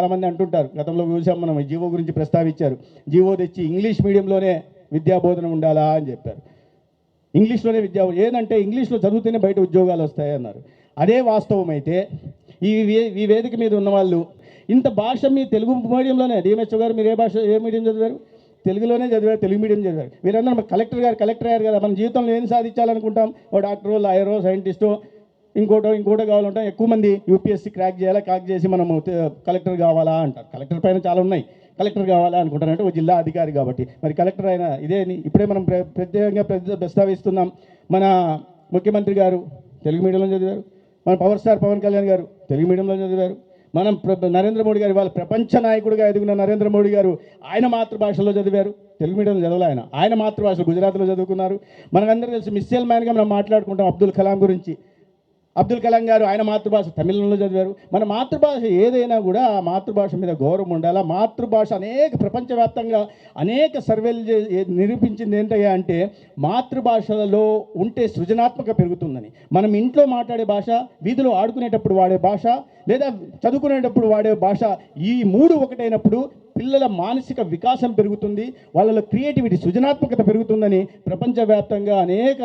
చాలామంది అంటుంటారు, గతంలో చూసాం మనం, జీవో గురించి ప్రస్తావించారు. జీవో తెచ్చి ఇంగ్లీష్ మీడియంలోనే విద్యాబోధన ఉండాలా అని చెప్పారు. ఇంగ్లీష్లోనే ఏంటంటే ఇంగ్లీష్లో చదివితేనే బయట ఉద్యోగాలు వస్తాయన్నారు. అదే వాస్తవం అయితే ఈ వేదిక మీద ఉన్నవాళ్ళు ఇంత భాష మీ తెలుగు మీడియంలోనే, డిఎంహెచ్ఓ గారు మీరు ఏ మీడియం చదివారు? తెలుగులోనే చదివారు, తెలుగు మీడియం చదివారు. వీరందరూ కలెక్టర్ అయ్యారు కదా, మన జీవితంలో ఏం సాధించాలనుకుంటాం? ఓ డాక్టరో, లాయరో, సైంటిస్టో, ఇంకోటో కావాలంటాం. ఎక్కువ మంది యూపీఎస్సీ క్రాక్ చేసి మనము కలెక్టర్ కావాలా అంటారు. కలెక్టర్ పైన చాలా ఉన్నాయి, కలెక్టర్ కావాలా అనుకుంటారంటే ఒక జిల్లా అధికారి కాబట్టి. మరి కలెక్టర్ అయినా ఇప్పుడే మనం ప్రత్యేకంగా ప్రస్తావిస్తున్నాం. మన ముఖ్యమంత్రి గారు తెలుగు మీడియంలో చదివారు, మన పవర్ స్టార్ పవన్ కళ్యాణ్ గారు తెలుగు మీడియంలో చదివారు, మనం నరేంద్ర మోడీ గారు, వాళ్ళ ప్రపంచ నాయకుడిగా ఎదిగిన నరేంద్ర మోడీ గారు ఆయన మాతృభాషలో చదివారు, తెలుగు మీడియంలో చదవలే. ఆయన మాతృభాషలో గుజరాత్లో చదువుకున్నారు. మనకందరూ తెలిసి మిస్సైల్ మ్యాన్గా మనం మాట్లాడుకుంటాం అబ్దుల్ కలాం గురించి. అబ్దుల్ కలాం గారు ఆయన మాతృభాష తమిళంలో చదివారు. మన మాతృభాష ఏదైనా కూడా ఆ మాతృభాష మీద గౌరవం ఉండాలి. మాతృభాష ప్రపంచవ్యాప్తంగా అనేక సర్వేలు నిరూపించింది ఏంటయ్యా అంటే మాతృభాషలో ఉంటే సృజనాత్మక పెరుగుతుందని. మనం ఇంట్లో మాట్లాడే భాష, వీధిలో ఆడుకునేటప్పుడు వాడే భాష, లేదా చదువుకునేటప్పుడు వాడే భాష, ఈ మూడు ఒకటైనప్పుడు పిల్లల మానసిక వికాసం పెరుగుతుంది, వాళ్ళలో క్రియేటివిటీ, సృజనాత్మకత పెరుగుతుందని ప్రపంచవ్యాప్తంగా అనేక